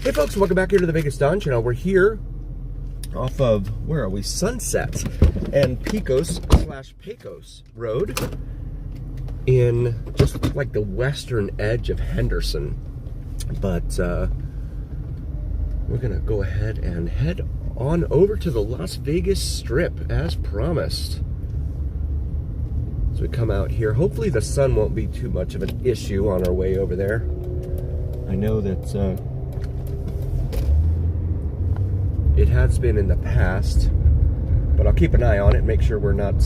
Hey folks, welcome back here to the Vegas Don channel. We're here off of, where are we? Sunset and Pecos Road in just like the western edge of Henderson. But we're gonna go ahead and head on over to the Las Vegas Strip as promised. As we come out here, hopefully the sun won't be too much of an issue on our way over there. I know that it has been in the past, but I'll keep an eye on it, make sure we're not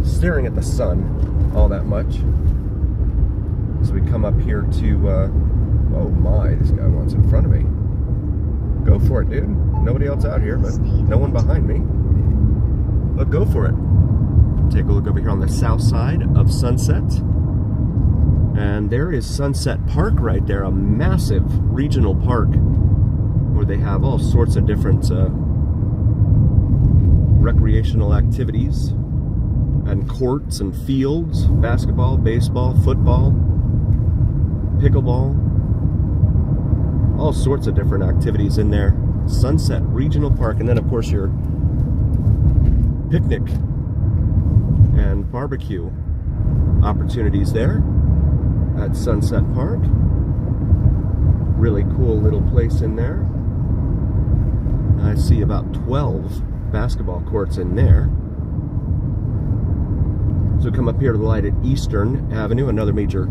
staring at the sun all that much. As we come up here to, oh my, this guy wants in front of me. Go for it, dude. Nobody else out here, but no one behind me. But go for it. Take a look over here on the south side of Sunset. And there is Sunset Park right there, a massive regional park where they have all sorts of different recreational activities and courts and fields, basketball, baseball, football, pickleball, all sorts of different activities in there. Sunset Regional Park, and then of course your picnic and barbecue opportunities there at Sunset Park. Really cool little place in there. I see about 12 basketball courts in there. So come up here to the light at Eastern Avenue, another major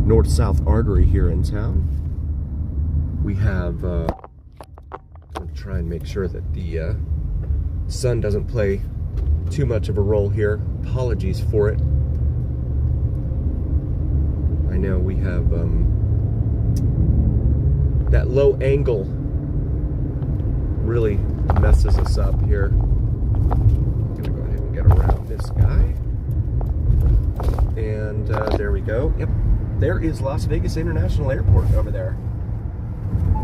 north-south artery here in town. We have, I'm going to try and make sure that the sun doesn't play too much of a role here. Apologies for it. I know we have that low angle really messes us up here. I'm gonna go ahead and get around this guy. And there we go. Yep, there is Las Vegas International Airport over there.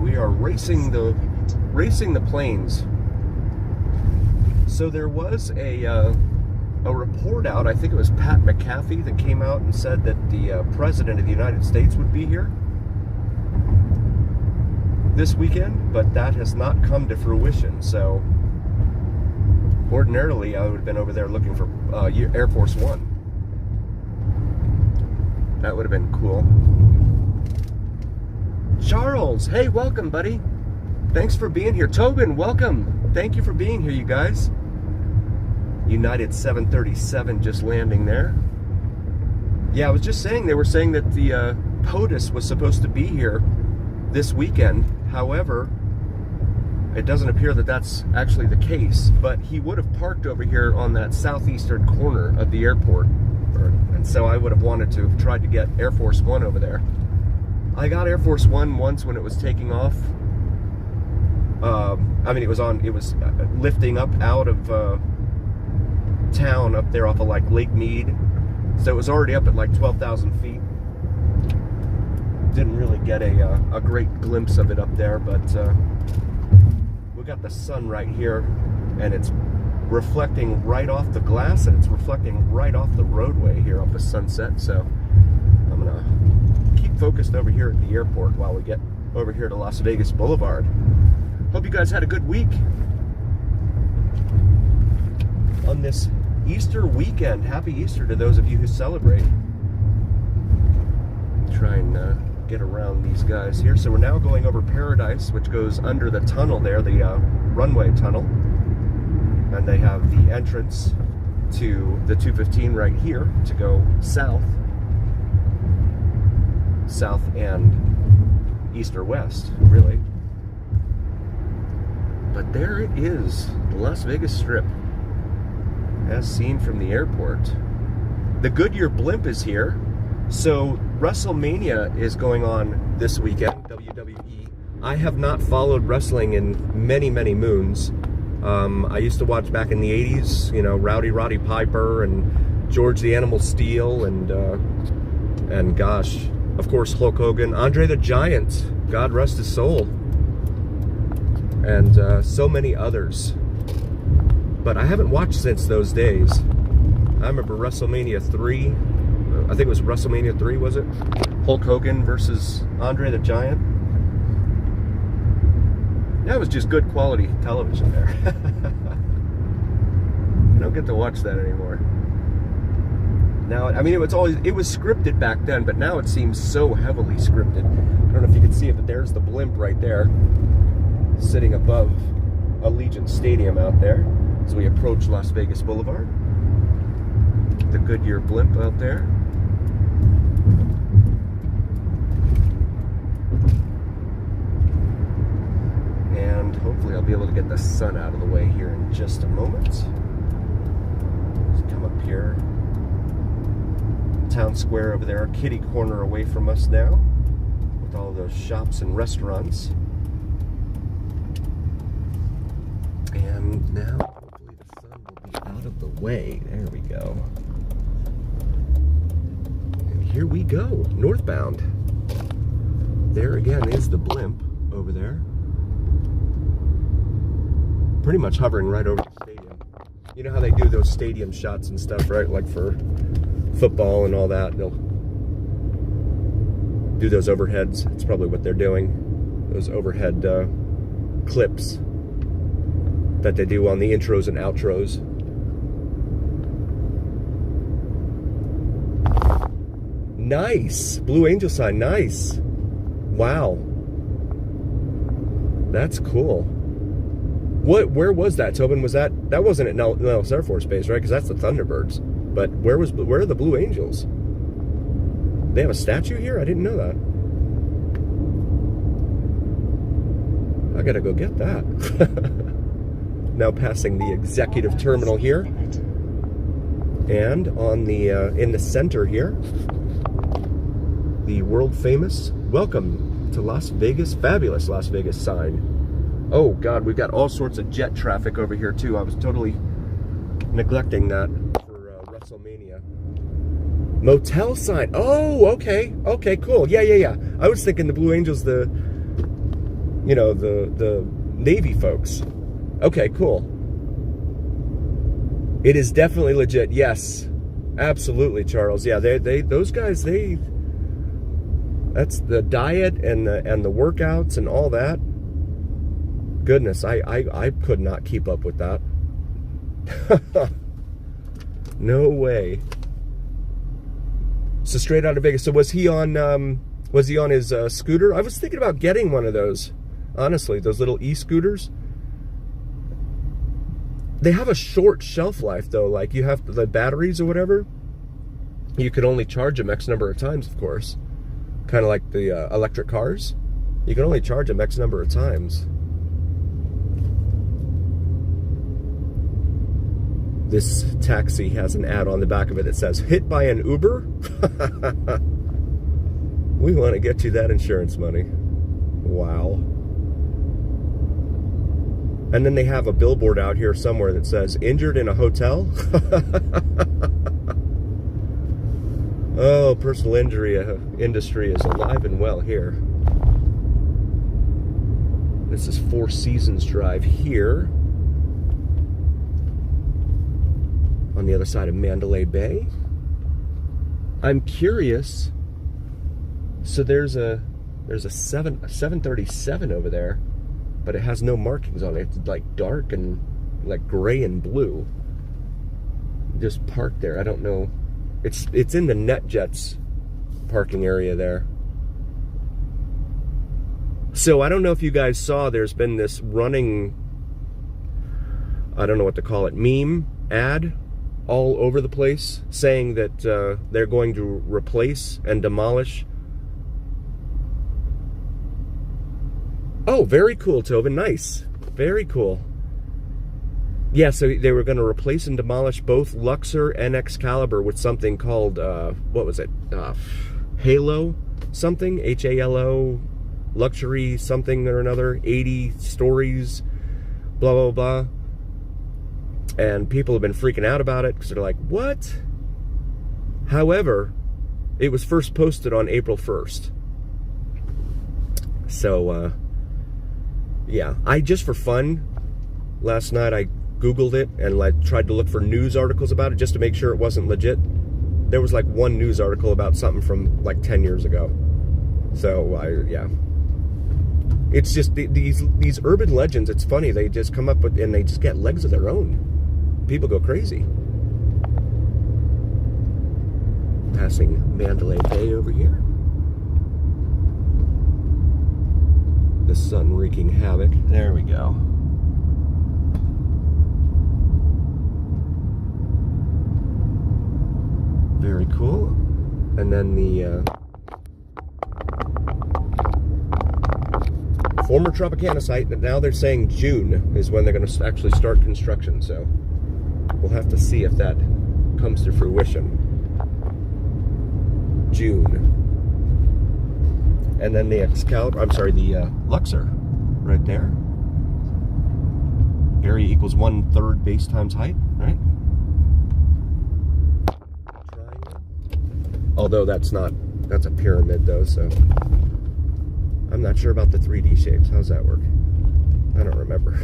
We are racing the planes. So there was a report out, I think it was Pat McAfee, that came out and said that the President of the United States would be here this weekend, but that has not come to fruition. So ordinarily I would have been over there looking for Air Force One. That would have been cool. Charles, hey, welcome, buddy. Thanks for being here. Tobin, welcome. Thank you for being here, you guys. United 737 just landing there. Yeah, I was just saying, they were saying that the POTUS was supposed to be here this weekend. However, it doesn't appear that that's actually the case, but he would have parked over here on that southeastern corner of the airport, and so I would have wanted to have tried to get Air Force One over there. I got Air Force One once when it was taking off. I mean, it was lifting up out of town up there off of like Lake Mead, so it was already up at like 12,000 feet. Didn't really get a great glimpse of it up there, but we got the sun right here, and it's reflecting right off the glass, and it's reflecting right off the roadway here off of Sunset. So I'm gonna keep focused over here at the airport while we get over here to Las Vegas Boulevard. Hope you guys had a good week on this Easter weekend. Happy Easter to those of you who celebrate. Try and get around these guys here. So we're now going over Paradise, which goes under the tunnel there, the runway tunnel. And they have the entrance to the 215 right here to go south. South and east or west, really. But there it is, the Las Vegas Strip, as seen from the airport. The Goodyear blimp is here. So WrestleMania is going on this weekend, WWE. I have not followed wrestling in many, many moons. I used to watch back in the 80s, you know, Rowdy Roddy Piper and George the Animal Steele and gosh, of course, Hulk Hogan, Andre the Giant, God rest his soul, and so many others. But I haven't watched since those days. I remember WrestleMania 3, I think it was WrestleMania 3, was it? Hulk Hogan versus Andre the Giant. That was just good quality television there. I don't get to watch that anymore. Now, I mean, it was scripted back then, but now it seems so heavily scripted. I don't know if you can see it, but there's the blimp right there, sitting above Allegiant Stadium out there as we approach Las Vegas Boulevard. The Goodyear blimp out there. And hopefully I'll be able to get the sun out of the way here in just a moment. Let's come up here. Town Square over there, kitty corner away from us now, with all those shops and restaurants. And now, hopefully the sun will be out of the way. There we go. And here we go, northbound. There again is the blimp over there. Pretty much hovering right over the stadium. You know how they do those stadium shots and stuff, right? Like for football and all that. They'll do those overheads. It's probably what they're doing. Those overhead clips that they do on the intros and outros. Nice! Blue Angel sign, nice! Wow. That's cool. Where was that, Tobin? Was that wasn't at Nellis Air Force Base, right? Because that's the Thunderbirds. But where are the Blue Angels? They have a statue here? I didn't know that. I gotta go get that. Now passing the executive terminal here. And on the in the center here, the world famous "Welcome to Las Vegas," fabulous Las Vegas sign. Oh God, we've got all sorts of jet traffic over here too. I was totally neglecting that for WrestleMania. Motel sign. Oh, okay, cool. Yeah. I was thinking the Blue Angels, the Navy folks. Okay, cool. It is definitely legit. Yes, absolutely, Charles. Yeah, those guys. That's the diet and the workouts and all that. Goodness, I could not keep up with that. No way. So straight out of Vegas. So was he on his scooter? I was thinking about getting one of those. Honestly, those little e-scooters. They have a short shelf life though. Like you have the batteries or whatever. You could only charge them X number of times, of course. Kind of like the electric cars. You can only charge them X number of times. This taxi has an ad on the back of it that says, "Hit by an Uber? We want to get you that insurance money." Wow. And then they have a billboard out here somewhere that says, "Injured in a hotel?" Oh, personal injury industry is alive and well here. This is Four Seasons Drive here, on the other side of Mandalay Bay. I'm curious. So there's a 737 over there, but it has no markings on it. It's like dark and like gray and blue. Just parked there. I don't know. It's in the NetJets parking area there. So I don't know if you guys saw, there's been this running, I don't know what to call it, meme ad all over the place saying that they're going to replace and demolish. Oh, very cool, Tobin. Nice. Very cool. Yeah, so they were going to replace and demolish both Luxor and Excalibur with something called, what was it? Halo something? H-A-L-O, luxury something or another, 80 stories, blah, blah, blah. And people have been freaking out about it because they're like, what? However, it was first posted on April 1st. So, yeah, just for fun, last night I Googled it and like tried to look for news articles about it just to make sure it wasn't legit. there was like one news article about something from like 10 years ago. So yeah. It's just these urban legends. It's funny. They just come up with, and they just get legs of their own. People go crazy. Passing Mandalay Bay over here. The sun wreaking havoc. There we go. Very cool. And then the former Tropicana site, but now they're saying June is when they're going to actually start construction. So we'll have to see if that comes to fruition. June. And then the Excalibur, I'm sorry, the Luxor right there. Area equals 1/3 base times height, right? Although that's a pyramid though, so I'm not sure about the 3D shapes. How's that work? I don't remember.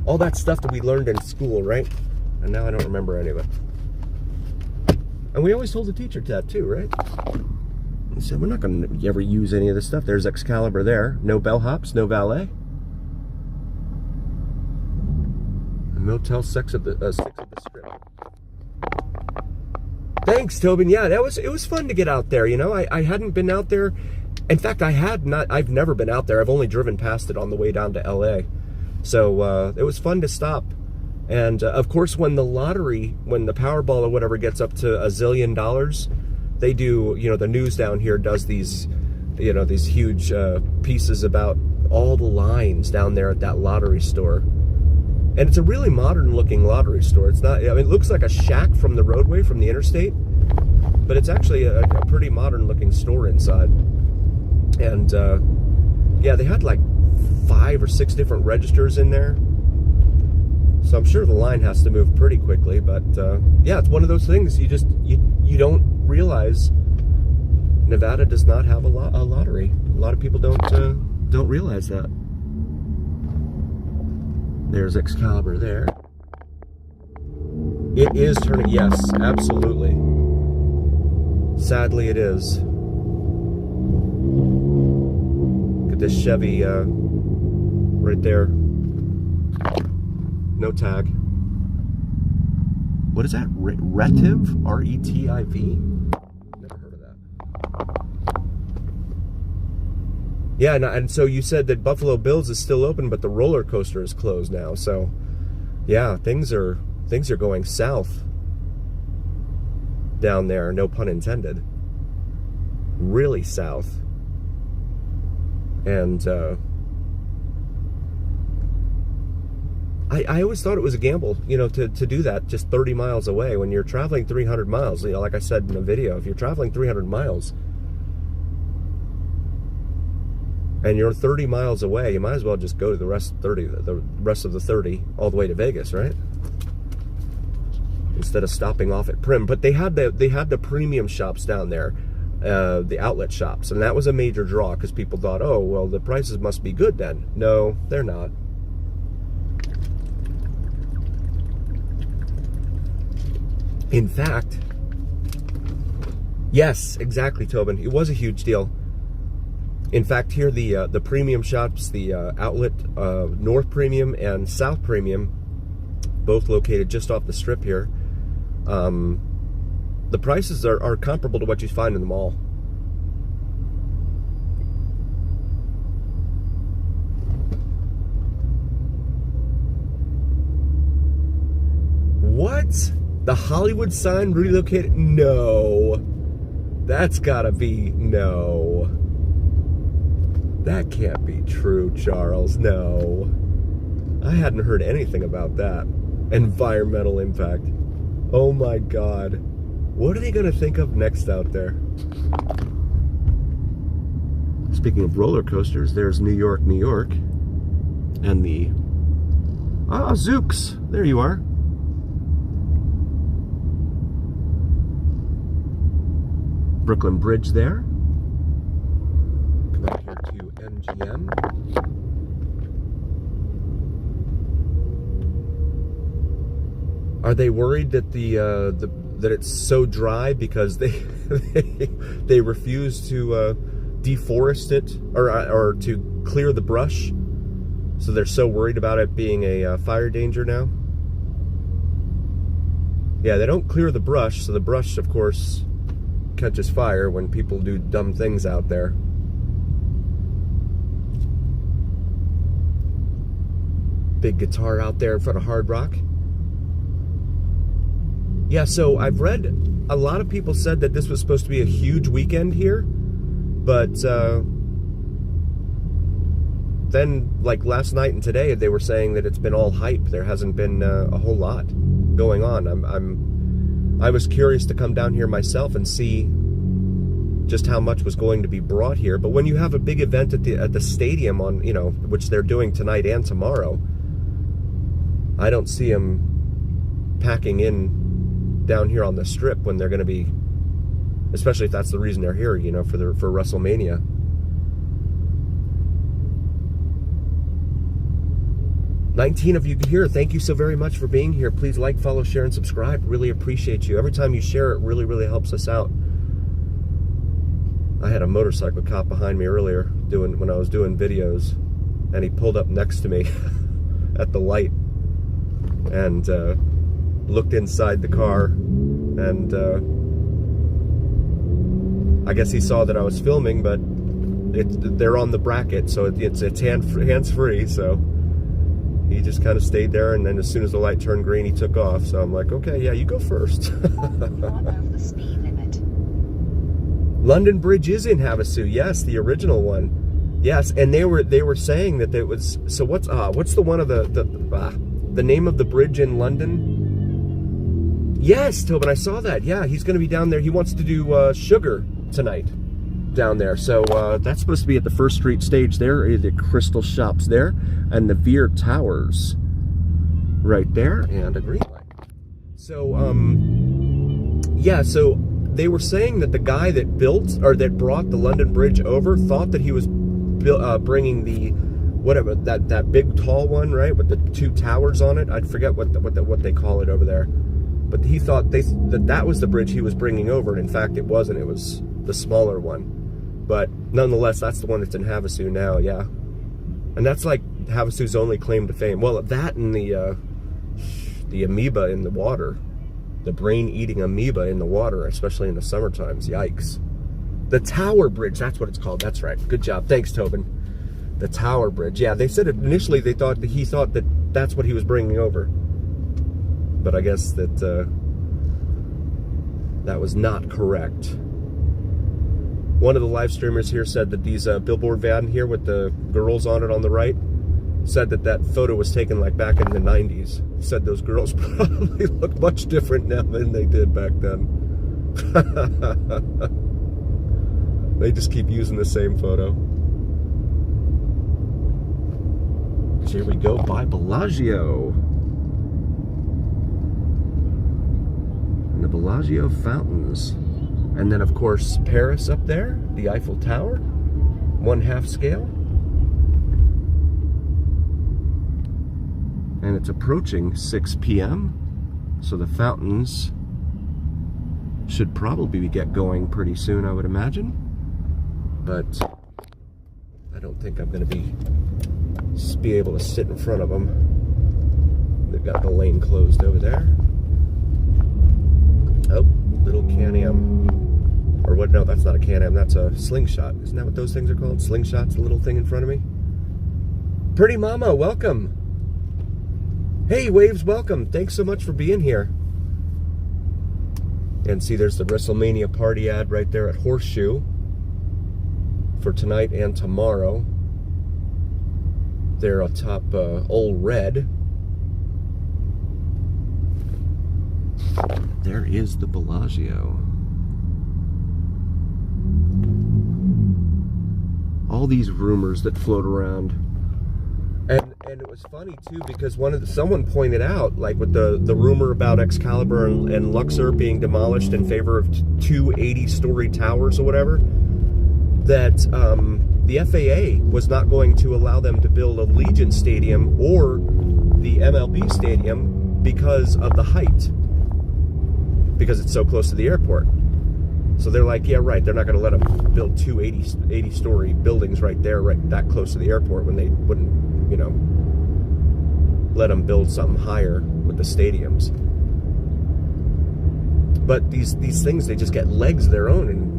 All that stuff that we learned in school, right? And now I don't remember any of it. And we always told the teacher that too, right? He said, we're not going to ever use any of this stuff. There's Excalibur there. No bellhops, no valet. The Motel 6 of the Strip. Thanks, Tobin. Yeah, it was fun to get out there. You know, I hadn't been out there. In fact, I've never been out there. I've only driven past it on the way down to LA. So it was fun to stop. And of course, when the Powerball or whatever gets up to $1 zillion, they do, you know, the news down here does these, you know, these huge pieces about all the lines down there at that lottery store. And it's a really modern looking lottery store. It's not, I mean, it looks like a shack from the roadway, from the interstate, but it's actually a pretty modern looking store inside. And yeah, they had like 5 or 6 different registers in there. So I'm sure the line has to move pretty quickly, but yeah, it's one of those things you don't realize Nevada does not have a lottery. A lot of people don't realize that. There's Excalibur there. It is turning, yes, absolutely. Sadly, it is. Look at this Chevy right there. No tag. What is that? Retiv? R-E-T-I-V? Never heard of that. Yeah, and so you said that Buffalo Bills is still open, but the roller coaster is closed now. So, yeah, things are going south down there. No pun intended. Really south. And I always thought it was a gamble, you know, to do that just 30 miles away when you're traveling 300 miles. You know, like I said in the video, if you're traveling 300 miles and you're 30 miles away, you might as well just go to the rest of the 30 all the way to Vegas, right? Instead of stopping off at Prim. But they had the premium shops down there, the outlet shops, and that was a major draw because people thought, oh, well, the prices must be good then. No, they're not. In fact, yes, exactly, Tobin. It was a huge deal. In fact, here the premium shops, the outlet North Premium and South Premium, both located just off the strip here. The prices are comparable to what you find in the mall. What? The Hollywood sign relocated? No. That's gotta be, no. That can't be true, Charles. No. I hadn't heard anything about that. Environmental impact. Oh my God. What are they gonna think of next out there? Speaking of roller coasters, there's New York, New York. And the... Ah, Zooks. There you are. Brooklyn Bridge there. Come back here to MGM. Are they worried that that it's so dry because they refuse to deforest it or to clear the brush. So they're so worried about it being a fire danger now. Yeah, they don't clear the brush, so the brush, of course, catches fire when people do dumb things out there. Big guitar out there in front of Hard Rock. Yeah, so I've read a lot of people said that this was supposed to be a huge weekend here, but then, like last night and today, they were saying that it's been all hype. There hasn't been a whole lot going on. I was curious to come down here myself and see just how much was going to be brought here. But when you have a big event at the stadium on, you know, which they're doing tonight and tomorrow, I don't see them packing in down here on the strip when they're going to be, especially if that's the reason they're here, you know, for WrestleMania. "19 of you here. Thank you so very much for being here. Please like, follow, share, and subscribe. Really appreciate you. Every time you share, it really, really helps us out." I had a motorcycle cop behind me earlier when I was doing videos, and he pulled up next to me at the light and looked inside the car, and I guess he saw that I was filming, but they're on the bracket, so it's hands-free, so he just kind of stayed there, and then as soon as the light turned green, he took off. So I'm like, okay, yeah, you go first. The speed limit. London Bridge is in Havasu. Yes, the original one. Yes, and they were saying that it was. So what's the one of the name of the bridge in London? Yes, Tobin, I saw that. Yeah, he's going to be down there. He wants to do Sugar tonight down there. So that's supposed to be at the First Street stage there, the Crystal Shops there, and the Veer Towers right there, and a green light. So, yeah, so they were saying that the guy that brought the London Bridge over thought that he was bringing the, whatever, that big tall one, right, with the 2 towers on it. I forget what they call it over there. But he thought that was the bridge he was bringing over, and in fact it wasn't. It was the smaller one. But nonetheless, that's the one that's in Havasu now, yeah. And that's like Havasu's only claim to fame. Well, that and the amoeba in the water. The brain-eating amoeba in the water, especially in the summer times. Yikes. The Tower Bridge, that's what it's called. That's right. Good job. Thanks, Tobin. The Tower Bridge. Yeah, they said initially he thought that that's what he was bringing over. But I guess that that was not correct. One of the live streamers here said that these billboard van here with the girls on it on the right, said that photo was taken like back in the 90s. Said those girls probably look much different now than they did back then. They just keep using the same photo. Here we go by Bellagio. And the Bellagio fountains. And then, of course, Paris up there, the Eiffel Tower, 1/2 scale. And it's approaching 6 p.m., so the fountains should probably get going pretty soon, I would imagine. But I don't think I'm going to be able to sit in front of them. They've got the lane closed over there. Oh, little Can-Am. Or what? No, that's not a Can-Am. That's a slingshot. Isn't that what those things are called? Slingshots, the little thing in front of me. Pretty Mama, welcome. Hey, Waves, welcome. Thanks so much for being here. And see, there's the WrestleMania party ad right there at Horseshoe for tonight and tomorrow. There atop Old Red. There is the Bellagio. All these rumors that float around. And it was funny too, because someone pointed out, like with the rumor about Excalibur and Luxor being demolished in favor of 2 80-story towers or whatever, that the FAA was not going to allow them to build a Legion Stadium or the MLB Stadium because of the height. because it's so close to the airport. So they're like, yeah, right, they're not going to let them build two 80-story buildings right there, right that close to the airport, when they wouldn't, you know, let them build something higher with the stadiums. But these things, they just get legs of their own. And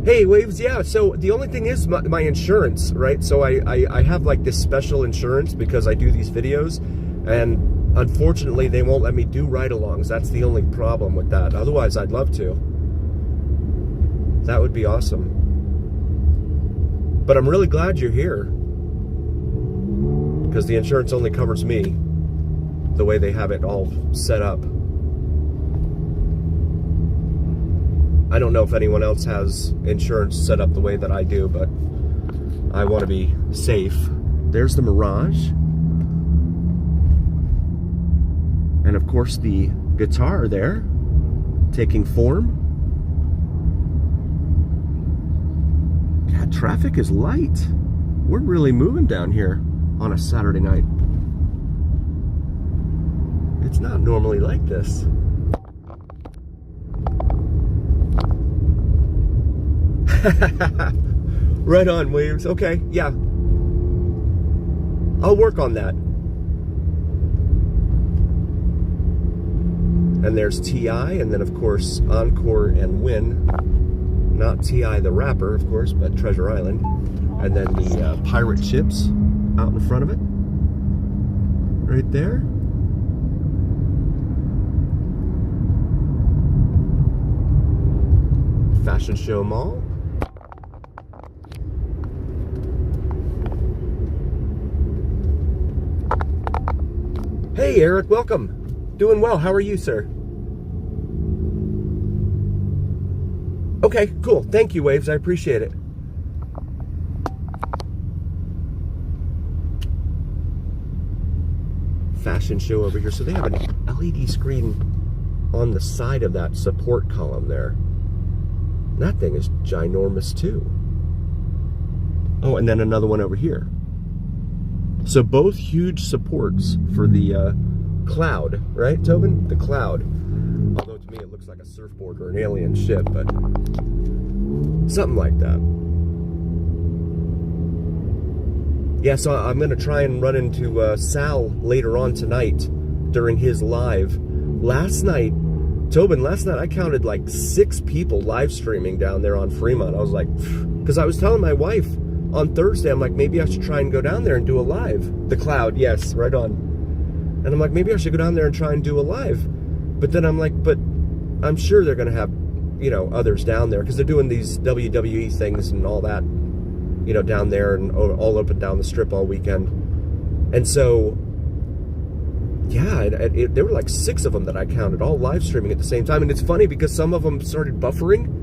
hey, Waves, yeah, so the only thing is my insurance, right? So I have like this special insurance because I do these videos, and unfortunately they won't let me do ride-alongs. That's the only problem with that. Otherwise, I'd love to. That would be awesome. But I'm really glad you're here, because the insurance only covers me, the way they have it all set up. I don't know if anyone else has insurance set up the way that I do, but I want to be safe. There's the Mirage. And of course the guitar there, taking form. God, traffic is light. We're really moving down here on a Saturday night. It's not normally like this. Right on, Waves. Okay, yeah. I'll work on that. And there's T.I., and then of course Encore and Win. Not T.I. the rapper, of course, but Treasure Island. And then the pirate ships out in front of it. Right there. Fashion Show Mall. Hey Eric, welcome. Doing well. How are you, sir? Okay, cool. Thank you, Waves. I appreciate it. Fashion show over here. So they have an LED screen on the side of that support column there. And that thing is ginormous too. Oh, and then another one over here. So both huge supports for the cloud, right, Tobin? The cloud. Although to me it looks like a surfboard or an alien ship, but something like that. Yeah, so I'm going to try and run into Sal later on tonight during his live. Last night, Tobin, I counted like 6 people live streaming down there on Fremont. I was like, because I was telling my wife on Thursday, I'm like, maybe I should try and go down there and do a live. The cloud, yes, right on. And I'm like, maybe I should go down there and try and do a live. But then I'm like, but I'm sure they're going to have, you know, others down there because they're doing these WWE things and all that, you know, down there and all up and down the strip all weekend. And so, yeah, there were like 6 of them that I counted, all live streaming at the same time. And it's funny because some of them started buffering.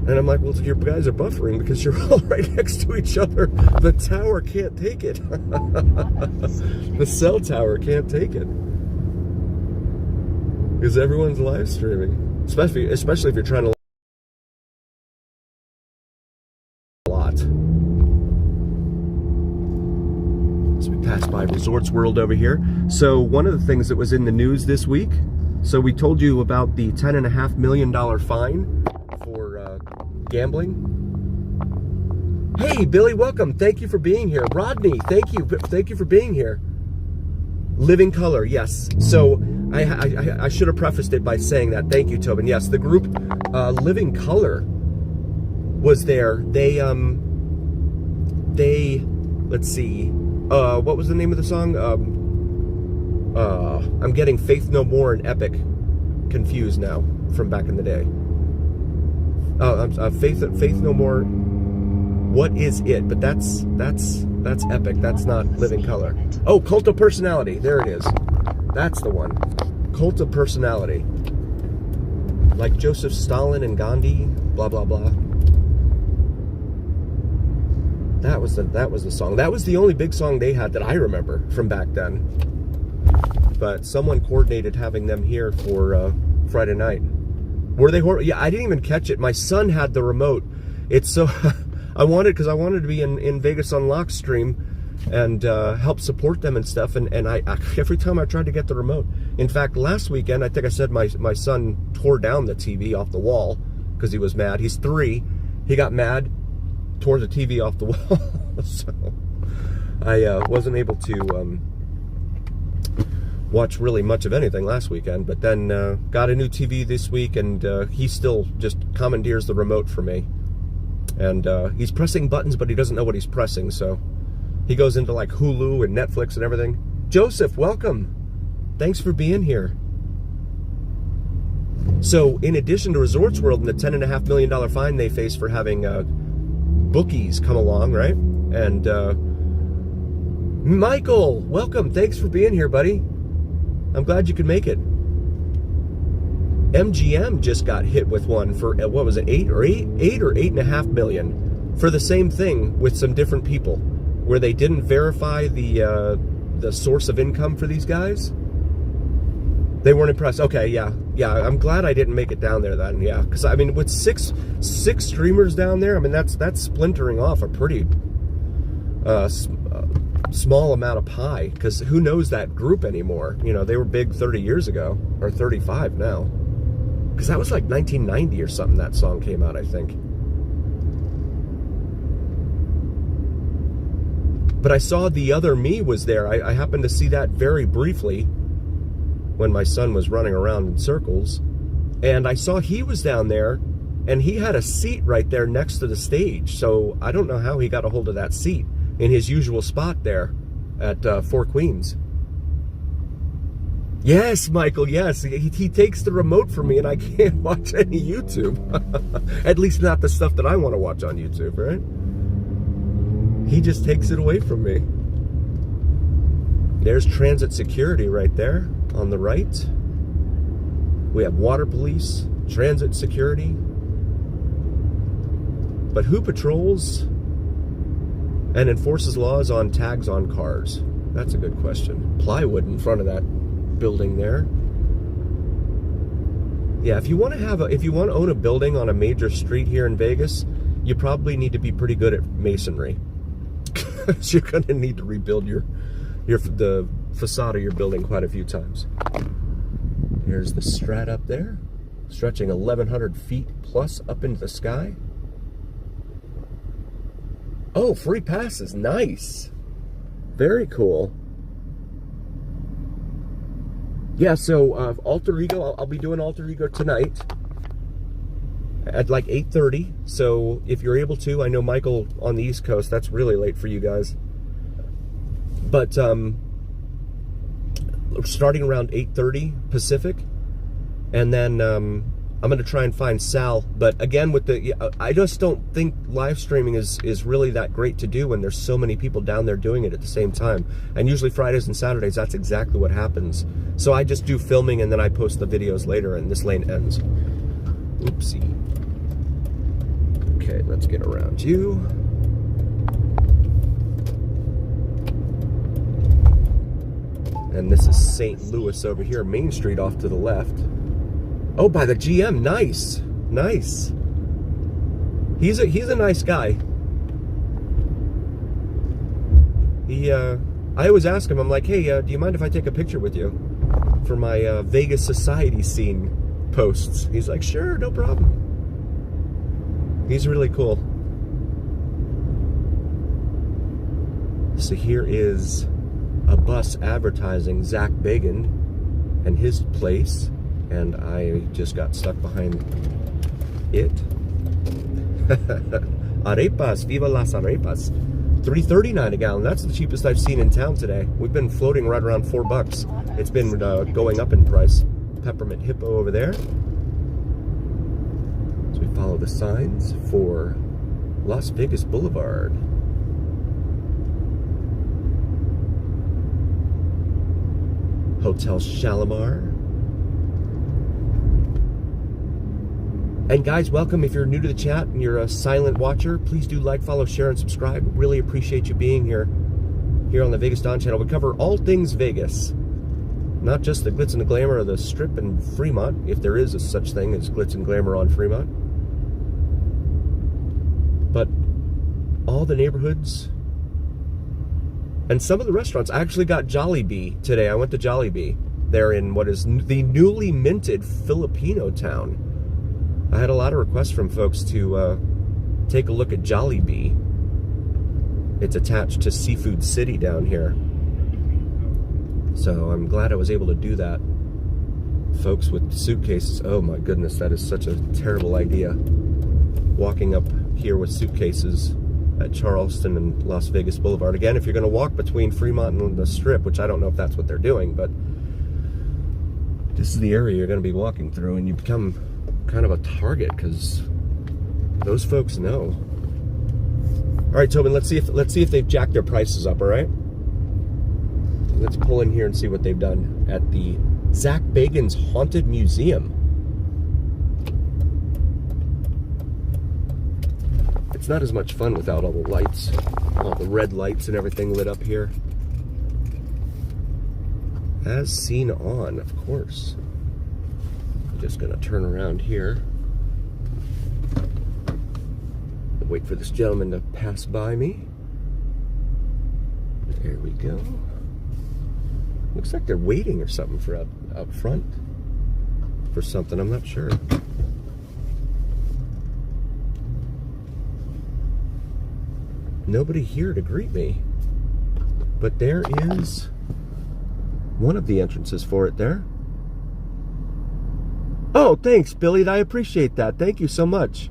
And I'm like, well, your guys are buffering because you're all right next to each other. The tower can't take it. The cell tower can't take it. Because everyone's live streaming. Especially if you're trying to lot. So we passed by Resorts World over here. So one of the things that was in the news this week, so we told you about the $10.5 million fine for gambling. Hey, Billy, welcome. Thank you for being here. Rodney, thank you for being here. Living Color, yes. So I should have prefaced it by saying that. Thank you, Tobin. Yes, the group Living Color was there. They let's see. What was the name of the song? I'm getting Faith No More and Epic confused now from back in the day. Faith No More. What is it? But that's Epic. That's not Living Color. Oh, Cult of Personality. There it is. That's the one. Cult of Personality. Like Joseph Stalin and Gandhi. Blah blah blah. That was the song. That was the only big song they had that I remember from back then. But someone coordinated having them here for Friday night. Were they horrible? Yeah, I didn't even catch it. My son had the remote. It's so I wanted to be in Vegas Unlocked stream, and help support them and stuff. And I every time I tried to get the remote. In fact, last weekend, I think I said my son tore down the TV off the wall because he was mad. He's 3. He got mad, tore the TV off the wall. So I wasn't able to watch really much of anything last weekend. But then got a new TV this week, and he still just commandeers the remote for me. And he's pressing buttons, but he doesn't know what he's pressing, so he goes into like Hulu and Netflix and everything. Joseph, welcome. Thanks for being here. So in addition to Resorts World and the $10.5 million fine they face for having bookies come along, right? And Michael, welcome. Thanks for being here, buddy. I'm glad you could make it. MGM just got hit with one for, what was it, 8 or 8.5 million for the same thing with some different people, where they didn't verify the source of income for these guys. They weren't impressed. Okay, yeah. I'm glad I didn't make it down there then. Yeah, because I mean, with six streamers down there, I mean that's splintering off a pretty small amount of pie. Because who knows that group anymore? You know, they were big 30 years ago, or 35 now. Because that was like 1990 or something. That song came out, I think. But I saw The Other Me was there. I happened to see that very briefly when my son was running around in circles. And I saw he was down there, and he had a seat right there next to the stage. So I don't know how he got a hold of that seat in his usual spot there at Four Queens. Yes, Michael, yes. He takes the remote from me, and I can't watch any YouTube. At least not the stuff that I want to watch on YouTube, right? He just takes it away from me. There's transit security right there on the right. We have water police, transit security. But who patrols and enforces laws on tags on cars? That's a good question. Plywood in front of that building there. Yeah, if you want to own a building on a major street here in Vegas, you probably need to be pretty good at masonry. You're going to need to rebuild the facade of your building quite a few times. Here's the Strat up there, stretching 1,100 feet plus up into the sky. Oh, free passes, nice. Very cool. Yeah, so Alter Ego, I'll be doing Alter Ego tonight at like 8:30. So if you're able to, I know Michael on the East Coast, that's really late for you guys. But starting around 8:30 Pacific, and then I'm going to try and find Sal. But again, I just don't think live streaming is really that great to do when there's so many people down there doing it at the same time. And usually Fridays and Saturdays, that's exactly what happens. So I just do filming and then I post the videos later, and this lane ends. Oopsie. Okay, let's get around you. And this is St. Louis over here, Main Street off to the left. Oh, by the GM, nice, nice. He's a nice guy. I always ask him, I'm like, hey, do you mind if I take a picture with you for my Vegas society scene posts? He's like, sure, no problem. He's really cool. So here is a bus advertising Zach Bagan and his place, and I just got stuck behind it. Arepas, viva las arepas. $3.39 a gallon. That's the cheapest I've seen in town today. We've been floating right around $4. It's been going up in price. Peppermint Hippo over there. So we follow the signs for Las Vegas Boulevard. Hotel Shalimar. And guys, welcome. If you're new to the chat and you're a silent watcher, please do like, follow, share, and subscribe. Really appreciate you being here on the Vegas Don channel. We cover all things Vegas, not just the glitz and the glamour of the Strip and Fremont, if there is a such thing as glitz and glamour on Fremont, but all the neighborhoods And some of the restaurants, I actually got Jollibee today. I went to Jollibee. They're in what is the newly minted Filipino town. I had a lot of requests from folks to take a look at Jollibee. It's attached to Seafood City down here. So I'm glad I was able to do that. Folks with suitcases, oh my goodness, that is such a terrible idea. Walking up here with suitcases at Charleston and Las Vegas Boulevard. Again, if you're going to walk between Fremont and the Strip, which I don't know if that's what they're doing, but this is the area you're going to be walking through, and you become kind of a target because those folks know. All right, Tobin, let's see if they've jacked their prices up. All right, let's pull in here and see what they've done at the Zach Bagans Haunted Museum. It's not as much fun without all the lights, all the red lights and everything lit up here. As seen on, of course. I'm just gonna turn around here. Wait for this gentleman to pass by me. There we go. Looks like they're waiting or something for up front for something, I'm not sure. Nobody here to greet me, but there is one of the entrances for it there. Oh, thanks, Billy. I appreciate that. Thank you so much.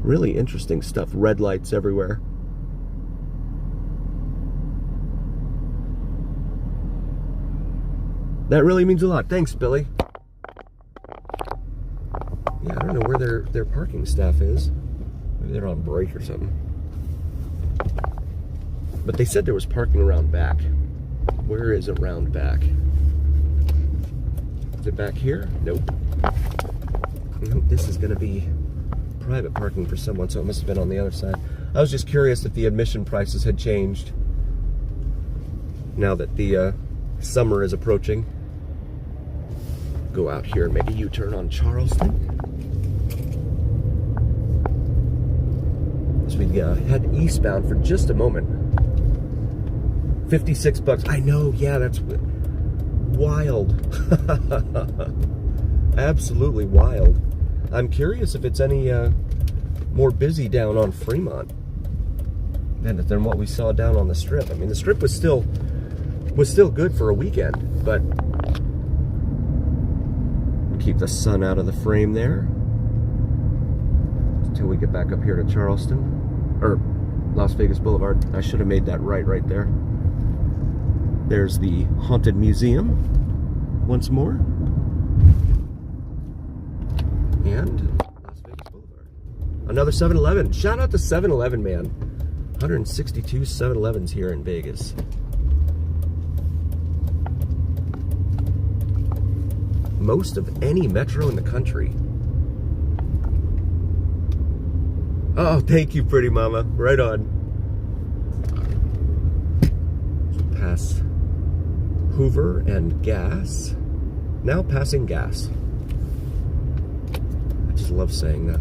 Really interesting stuff. Red lights everywhere. That really means a lot. Thanks, Billy. Yeah, I don't know where their parking staff is. Maybe they're on break or something. But they said there was parking around back. Where is around back? Is it back here? Nope. Nope, this is going to be private parking for someone, so it must have been on the other side. I was just curious if the admission prices had changed now that the summer is approaching. Go out here and make a U-turn on Charleston. As we head eastbound for just a moment. 56 bucks. I know, yeah, that's wild. Absolutely wild. I'm curious if it's any more busy down on Fremont than what we saw down on the Strip. I mean, the Strip was still good for a weekend, but keep the sun out of the frame there until we get back up here to Charleston or Las Vegas Boulevard. I should have made that right there. There's the Haunted Museum once more, and Las Vegas Boulevard. Another 7-Eleven. Shout out to 7-Eleven, man. 162 7-Elevens here in Vegas. Most of any metro in the country. Oh, thank you, pretty mama. Right on. Pass Hoover and Gas. Now passing Gas. I just love saying that.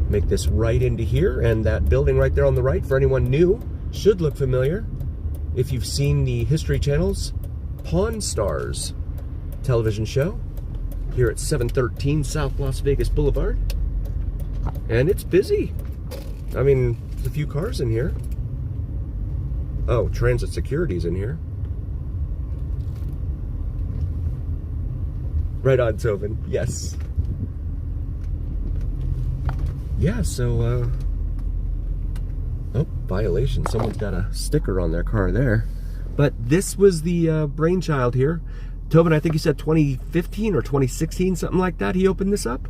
Make this right into here, and that building right there on the right, for anyone new, should look familiar. If you've seen the History Channel's Pawn Stars television show here at 713 South Las Vegas Boulevard. And it's busy. I mean, there's a few cars in here. Oh, Transit Security's in here. Right on, Tobin. Yes. Yeah, so, oh, violation. Someone's got a sticker on their car there. But this was the brainchild here. Tobin, I think you said 2015 or 2016, something like that, he opened this up.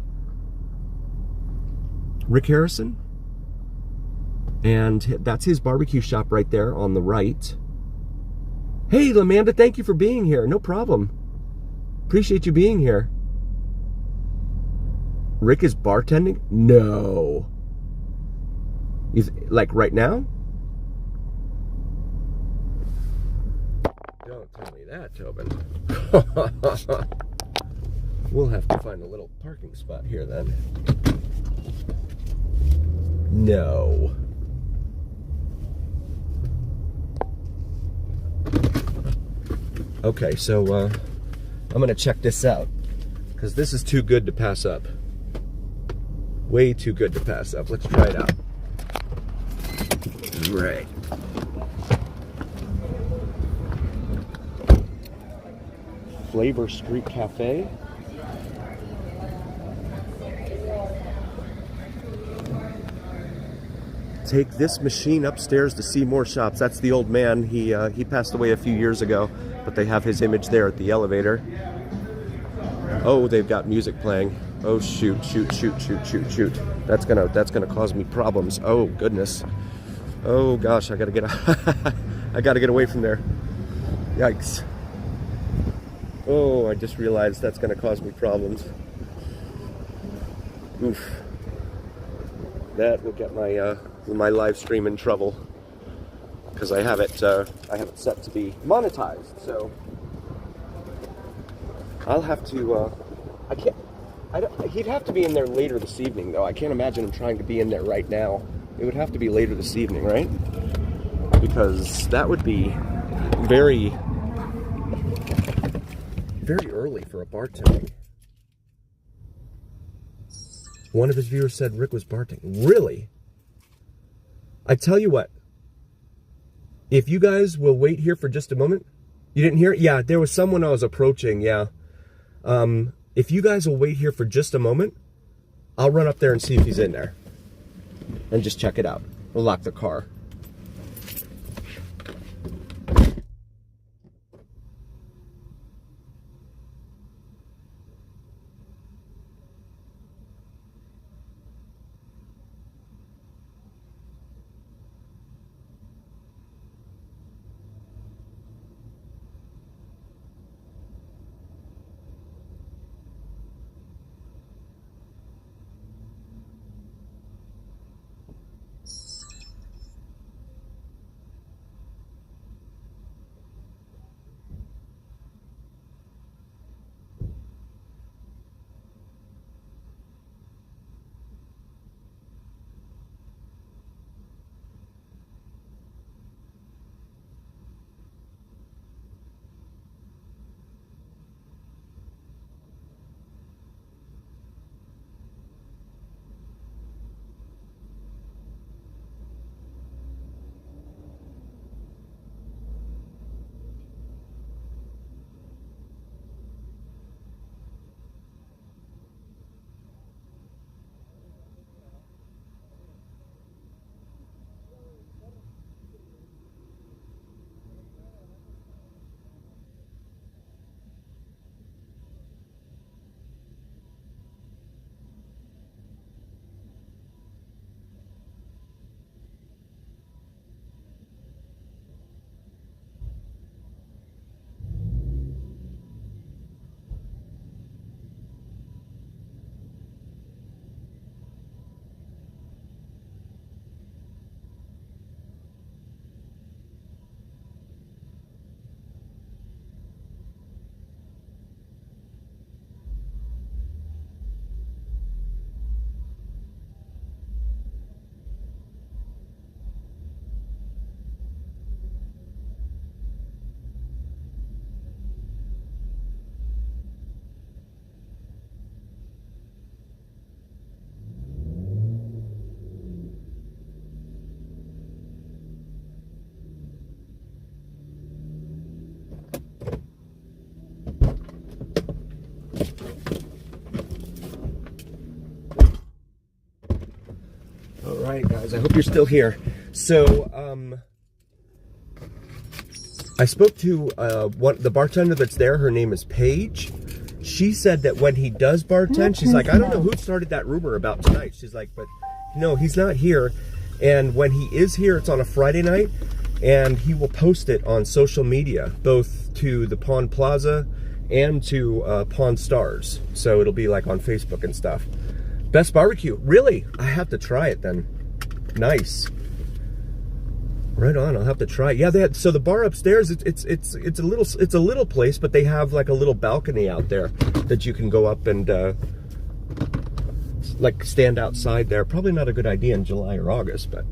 Rick Harrison. And that's his barbecue shop right there on the right. Hey, Lamanda, thank you for being here. No problem. Appreciate you being here. Rick is bartending? No. Like right now? Don't tell me that, Tobin. We'll have to find a little parking spot here then. No. Okay, so I'm gonna check this out because this is too good to pass up. Way too good to pass up. Let's try it out. Right. Flavor Street Cafe. Take this machine upstairs to see more shops. That's the old man. He passed away a few years ago, but they have his image there at the elevator. Oh, they've got music playing. Oh shoot, shoot, shoot, shoot, shoot, shoot. That's gonna cause me problems. Oh goodness. Oh gosh, I gotta get I gotta get away from there. Yikes. Oh, I just realized that's gonna cause me problems. Oof. That will get my live stream in trouble because I have it set to be monetized. So I'll have to. He'd have to be in there later this evening, though. I can't imagine him trying to be in there right now. It would have to be later this evening, right? Because that would be very, very early for a bartending. One of his viewers said Rick was bartending. Really? I tell you what. If you guys will wait here for just a moment. You didn't hear it? Yeah, there was someone I was approaching, yeah. If you guys will wait here for just a moment, I'll run up there and see if he's in there. And just check it out. We'll lock the car. All right, guys, I hope you're still here. So, I spoke to the bartender that's there. Her name is Paige. She said that when he does bartend, she's like, I don't know who started that rumor about tonight. She's like, but no, he's not here. And when he is here, it's on a Friday night, and he will post it on social media, both to the Pawn Plaza and to Pawn Stars. So it'll be like on Facebook and stuff. Best barbecue. Really? I have to try it then. Nice. Right on. I'll have to try it. Yeah, they had, so the bar upstairs, it's a little place, but they have like a little balcony out there that you can go up and like stand outside there. Probably not a good idea in July or August, but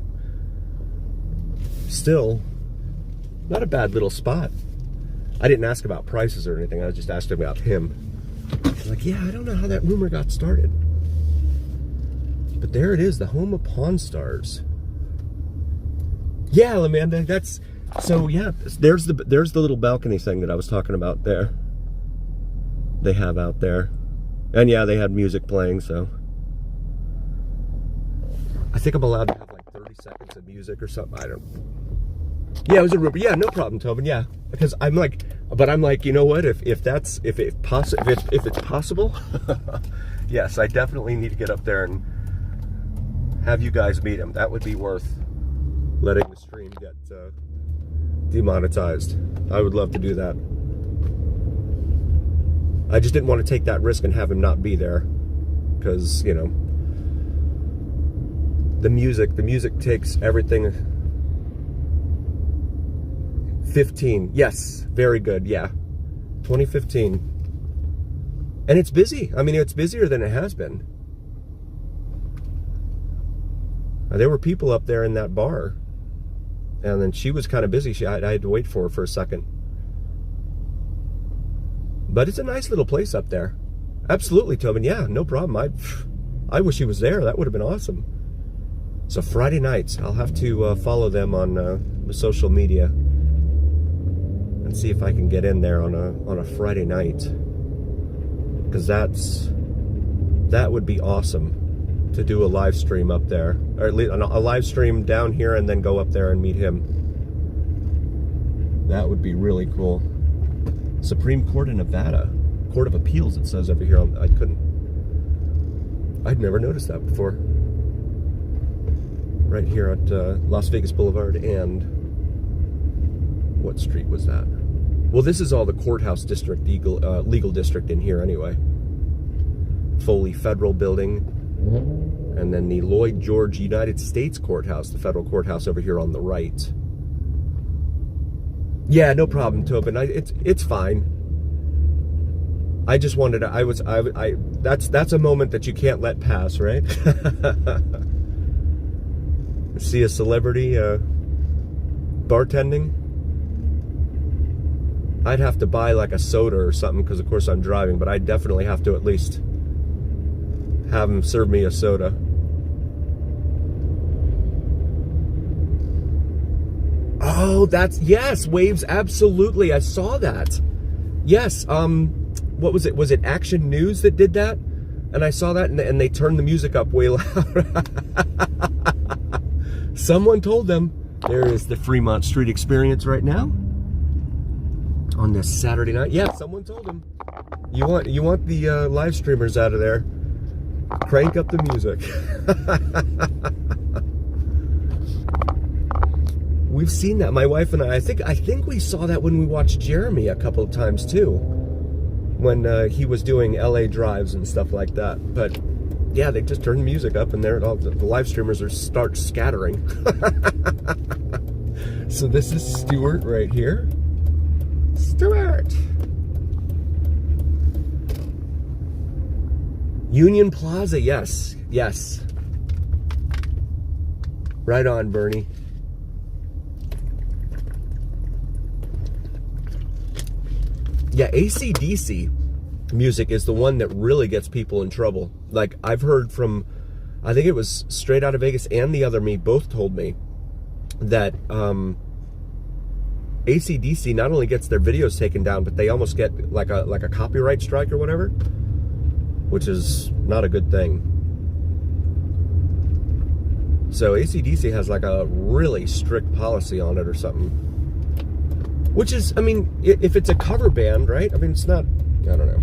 still not a bad little spot. I didn't ask about prices or anything. I was just asking about him. Like, yeah, I don't know how that rumor got started. But there it is, the home of Pawn Stars. Yeah, Amanda, that's so. Yeah, there's the little balcony thing that I was talking about there. They have out there, and yeah, they had music playing. So I think I'm allowed to have like 30 seconds of music or something. I don't. Yeah, it was a rumor. Yeah, no problem, Tobin. Yeah, because I'm like, you know what? If it's possible, yes, I definitely need to get up there and have you guys meet him. That would be worth letting the stream get demonetized. I would love to do that. I just didn't want to take that risk and have him not be there, because you know, the music takes everything. 15, yes, very good, yeah, 2015, and it's busy. I mean, it's busier than it has been. There were people up there in that bar, and then she was kind of busy. I had to wait for her for a second. But it's a nice little place up there. Absolutely, Tobin. Yeah, no problem. I wish he was there. That would have been awesome. So Friday nights, I'll have to follow them on the social media and see if I can get in there on a Friday night, because that would be awesome to do a live stream up there, or at least a live stream down here and then go up there and meet him. That would be really cool. Supreme Court of Nevada, Court of Appeals, it says over here. I'd never noticed that before. Right here at Las Vegas Boulevard and what street was that? Well, this is all the courthouse district, legal district in here anyway. Foley Federal Building, and then the Lloyd George United States Courthouse, the federal courthouse over here on the right. Yeah, no problem, Tobin. It's fine. I just wanted to. That's a moment that you can't let pass, right? See a celebrity bartending. I'd have to buy like a soda or something, because of course I'm driving, but I'd definitely have to at least have him serve me a soda. Oh, yes, Waves, absolutely. I saw that. Yes, what was it? Was it Action News that did that? And I saw that, and they turned the music up way loud. Someone told them. There is the Fremont Street Experience right now on this Saturday night. Yeah, someone told them. You want the live streamers out of there. Crank up the music. We've seen that, my wife and I think we saw that when we watched Jeremy a couple of times too, when he was doing LA drives and stuff like that. But yeah, they just turned the music up, and there it all, the live streamers start scattering. So this is Stuart right here. Stuart. Union Plaza, yes. Right on, Bernie. Yeah, AC/DC music is the one that really gets people in trouble. Like, I've heard from, I think it was Straight Outta Vegas and The Other Me both told me that AC/DC not only gets their videos taken down, but they almost get like a copyright strike or whatever, which is not a good thing. So AC/DC has like a really strict policy on it or something. Which is, I mean, if it's a cover band, right? I mean, it's not, I don't know.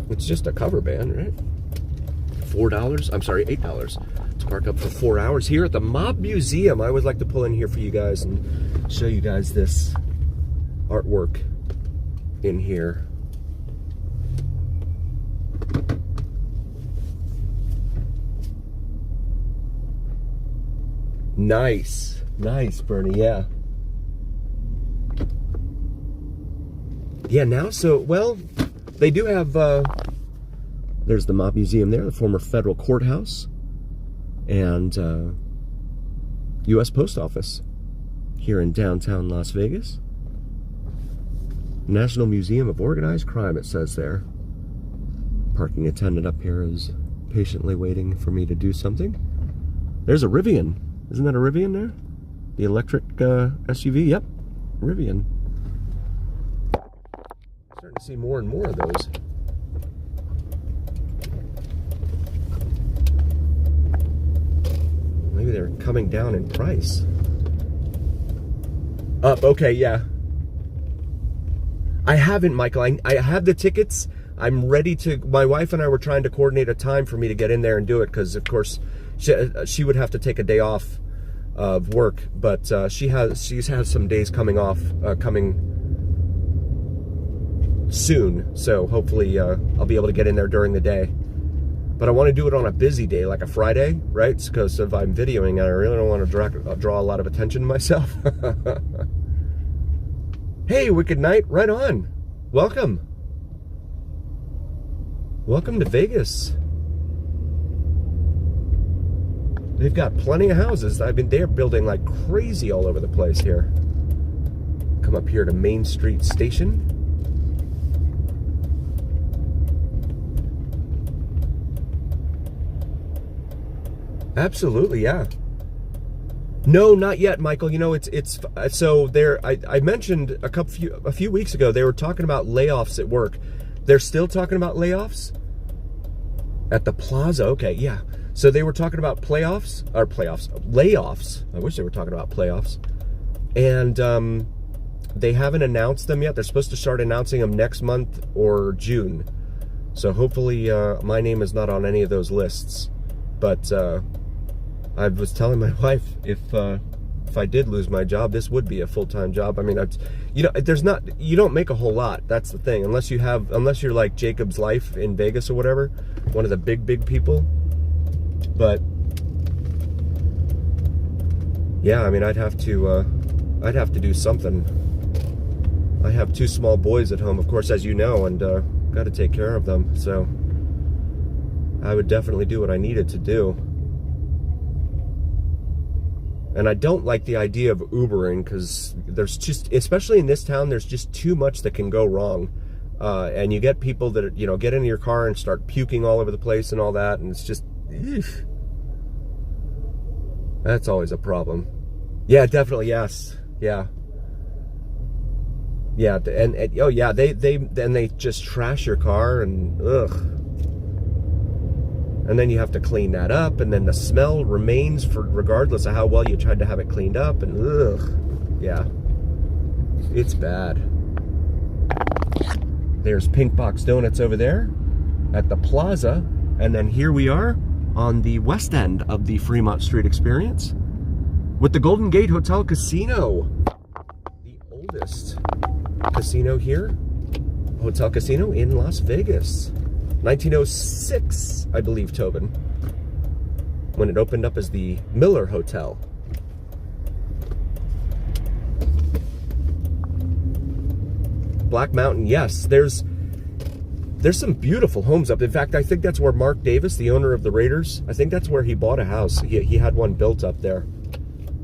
It's just a cover band, right? $4, I'm sorry, $8 to park up for 4 hours here at the Mob Museum. I always like to pull in here for you guys and show you guys this artwork in here. Nice, Bernie, yeah. Yeah, now, so, well, they do have There's the Mob Museum there, the former federal courthouse, and U.S. Post Office here in downtown Las Vegas. National Museum of Organized Crime, it says there. Parking attendant up here is patiently waiting for me to do something. There's a Rivian. Isn't that a Rivian there? The electric SUV? Yep, Rivian. Starting to see more and more of those. Maybe they're coming down in price. Up, okay, yeah. I haven't, Michael. I have the tickets. I'm ready to. My wife and I were trying to coordinate a time for me to get in there and do it because, of course, she would have to take a day off of work. But she's had some days coming off, coming soon. So hopefully I'll be able to get in there during the day. But I want to do it on a busy day, like a Friday, right? Because if I'm videoing, I really don't want to draw a lot of attention to myself. Hey, Wicked Knight, right on. Welcome. Welcome to Vegas. They've got plenty of houses. They're building like crazy all over the place here. Come up here to Main Street Station. Absolutely, yeah. No, not yet, Michael. You know, it's so there. I mentioned a few weeks ago they were talking about layoffs at work. They're still talking about layoffs at the plaza. Okay, yeah. So they were talking about layoffs. I wish they were talking about playoffs. And they haven't announced them yet. They're supposed to start announcing them next month or June. So hopefully my name is not on any of those lists. But I was telling my wife if I did lose my job, this would be a full-time job. I mean, you don't make a whole lot. That's the thing. Unless you're like Jacob's Life in Vegas or whatever, one of the big people. But yeah, I mean, I'd have to do something. I have 2 small boys at home, of course, as you know, and got to take care of them. So I would definitely do what I needed to do. And I don't like the idea of Ubering because there's just, especially in this town, there's just too much that can go wrong. And you get people that, get into your car and start puking all over the place and all that. And it's just, that's always a problem. Yeah, definitely. Yes. Yeah. Yeah. And oh yeah, they just trash your car and ugh. And then you have to clean that up, and then the smell remains regardless of how well you tried to have it cleaned up, and ugh, yeah, it's bad. There's Pink Box Donuts over there at the plaza, and then here we are on the west end of the Fremont Street Experience with the Golden Gate Hotel Casino, the oldest casino here, hotel casino in Las Vegas. 1906, I believe, Tobin, when it opened up as the Miller Hotel. Black Mountain, yes, there's some beautiful homes up. In fact, I think that's where Mark Davis, the owner of the Raiders, I think that's where he bought a house. He had one built up there.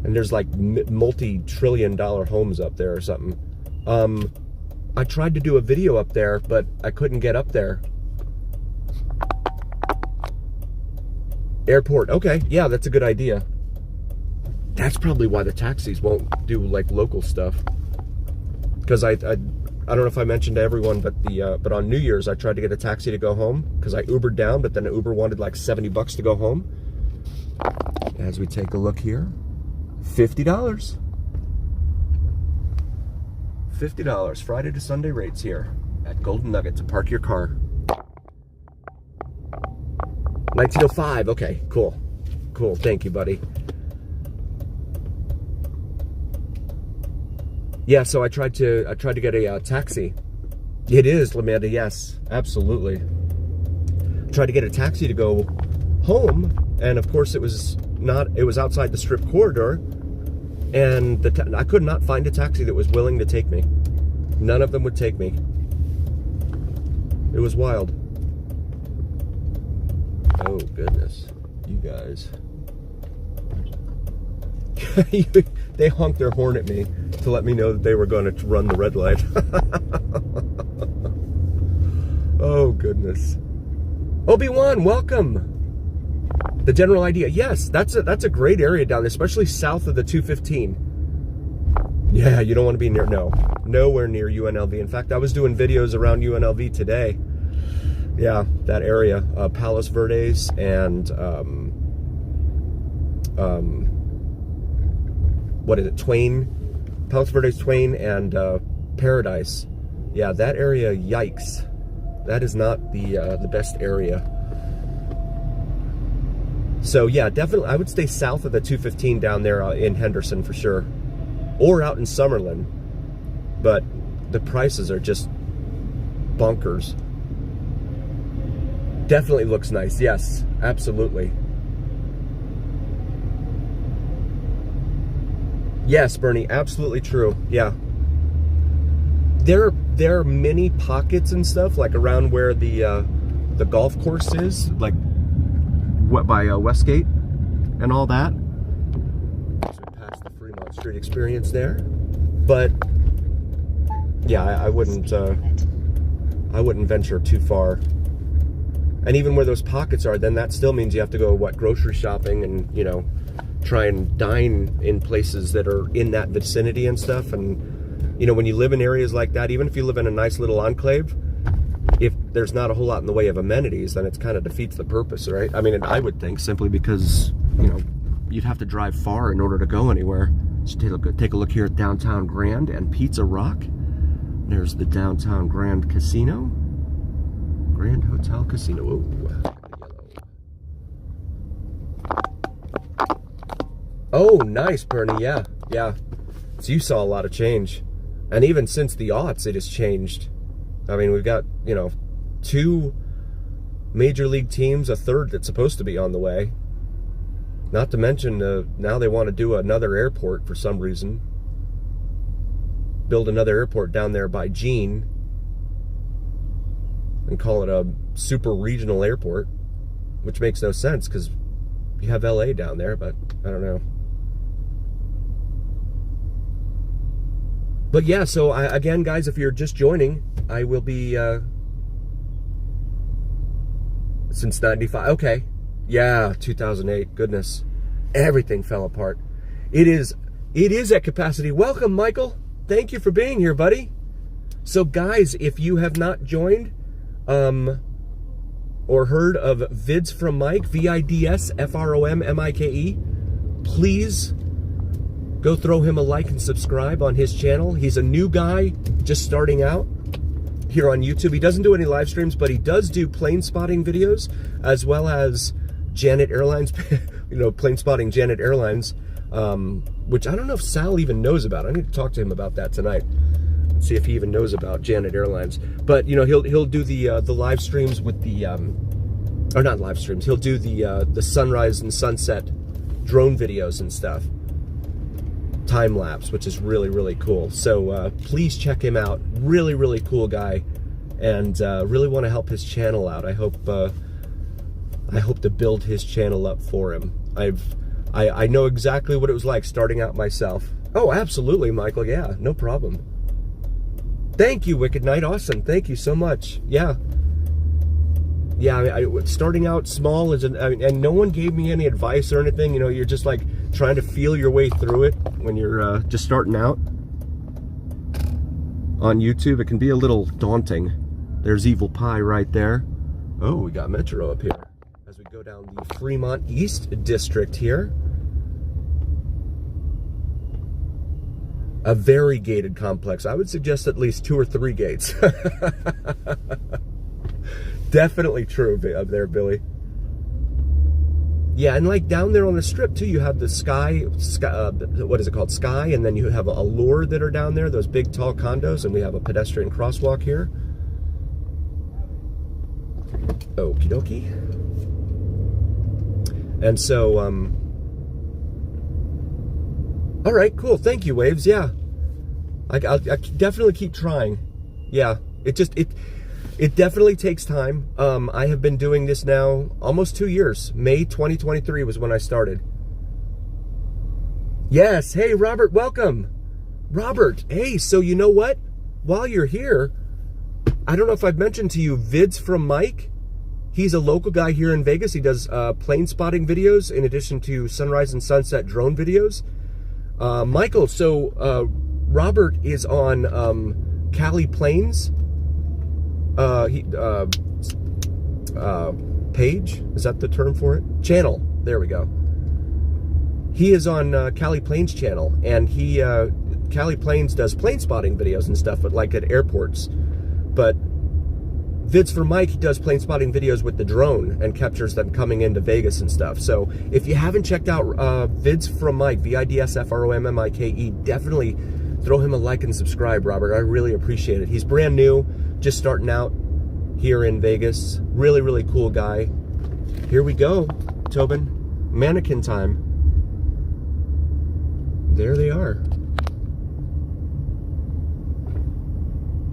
And there's like multi-trillion-dollar homes up there or something. I tried to do a video up there, but I couldn't get up there. Airport. Okay, yeah, that's a good idea. That's probably why the taxis won't do like local stuff. Because I don't know if I mentioned to everyone, but on New Year's I tried to get a taxi to go home because I Ubered down, but then Uber wanted like $70 to go home. As we take a look here, $50. $50 Friday to Sunday rates here at Golden Nugget to park your car. 1905. Okay, cool. Cool. Thank you, buddy. Yeah, so I tried to get a taxi. It is, Lamanda, yes, absolutely. Tried to get a taxi to go home, and of course it was outside the Strip corridor, and I could not find a taxi that was willing to take me. None of them would take me. It was wild. Oh, goodness. You guys. They honked their horn at me to let me know that they were going to run the red light. Oh, goodness. Obi-Wan, welcome. The general idea. Yes, that's a great area down there, especially south of the 215. Yeah, you don't want to be near, nowhere near UNLV. In fact, I was doing videos around UNLV today. Yeah, that area, Palos Verdes and what is it, Twain, Palos Verdes, Twain, and Paradise. Yeah, that area, yikes. That is not the best area. So yeah, definitely, I would stay south of the 215 down there in Henderson for sure, or out in Summerlin. But the prices are just bonkers. Definitely looks nice. Yes, absolutely. Yes, Bernie, absolutely true. Yeah. There are many pockets and stuff like around where the golf course is, like what by Westgate and all that. So we passed the Fremont Street Experience there, but yeah, I wouldn't venture too far. And even where those pockets are, then that still means you have to go grocery shopping and try and dine in places that are in that vicinity and stuff. And when you live in areas like that, even if you live in a nice little enclave, if there's not a whole lot in the way of amenities, then it kind of defeats the purpose, right? I mean, and I would think simply because, you'd have to drive far in order to go anywhere. So take a look here at Downtown Grand and Pizza Rock. There's the Downtown Grand Casino. Grand Hotel Casino. Ooh, yellow. Oh, nice, Bernie. Yeah, yeah. So you saw a lot of change. And even since the aughts, it has changed. I mean, we've got, 2 major league teams, a third that's supposed to be on the way. Not to mention, now they want to do another airport for some reason. Build another airport down there by Gene and call it a super regional airport, which makes no sense because you have LA down there, but I don't know. But yeah, so again, guys, if you're just joining, I will be since 95. Okay. Yeah, 2008. Goodness. Everything fell apart. It is at capacity. Welcome, Michael. Thank you for being here, buddy. So guys, if you have not joined or heard of Vids from Mike, VIDSFROMMIKE, please go throw him a like and subscribe on his channel. He's a new guy just starting out here on YouTube. He doesn't do any live streams, but he does do plane spotting videos, as well as Janet Airlines, plane spotting Janet Airlines, which I don't know if Sal even knows about. I need to talk to him about that tonight. See if he even knows about Janet Airlines. But he'll do the live streams with the or not live streams. He'll do the sunrise and sunset drone videos and stuff. Time lapse, which is really, really cool. So please check him out. Really, really cool guy, and really want to help his channel out. I hope to build his channel up for him. I know exactly what it was like starting out myself. Oh, absolutely, Michael. Yeah, no problem. Thank you, Wicked Knight. Awesome. Thank you so much. Yeah. Yeah, starting out small and no one gave me any advice or anything. You're just like trying to feel your way through it when you're just starting out on YouTube. It can be a little daunting. There's Evil Pie right there. Oh, we got Metro up here as we go down the Fremont East District here. A very gated complex. I would suggest at least 2 or 3 gates. Definitely true up there, Billy. Yeah, and like down there on the strip too, you have the sky what is it called? Sky, and then you have a Allure that are down there, those big tall condos, and we have a pedestrian crosswalk here. Okie dokie. And so, all right, cool. Thank you, Waves. Yeah, I'll definitely keep trying. Yeah, It definitely takes time. I have been doing this now almost 2 years. May 2023 was when I started. Yes, hey Robert, welcome. Robert, hey, so you know what? While you're here, I don't know if I've mentioned to you, Vids from Mike. He's a local guy here in Vegas. He does plane spotting videos in addition to sunrise and sunset drone videos. Michael, so Robert is on Cali Plains page. Is that the term for it? Channel. There we go. He is on Cali Plains channel, and he Cali Plains does plane spotting videos and stuff, but like at airports. But Vids for Mike, he does plane spotting videos with the drone and captures them coming into Vegas and stuff. So if you haven't checked out Vids from Mike, VIDSFROMMIKE, definitely throw him a like and subscribe, Robert. I really appreciate it. He's brand new, just starting out here in Vegas. Really, really cool guy. Here we go, Tobin. Mannequin time. There they are.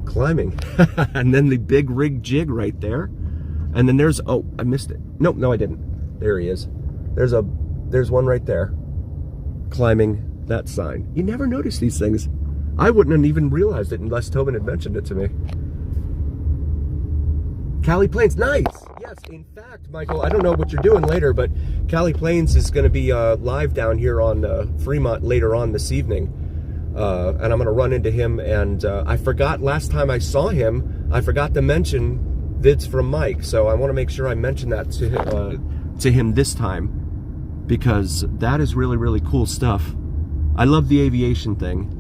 Climbing. And then the big rig jig right there. And then there's, oh, I missed it. Nope, no I didn't. There he is. There's one right there. Climbing that sign. You never notice these things. I wouldn't have even realized it unless Tobin had mentioned it to me. Cali Plains, nice. Yes, in fact, Michael, I don't know what you're doing later, but Cali Plains is going to be live down here on Fremont later on this evening. And I'm going to run into him, and I forgot last time I saw him, I forgot to mention Vids from Mike, so I want to make sure I mention that to him this time, because that is really, really cool stuff. I love the aviation thing.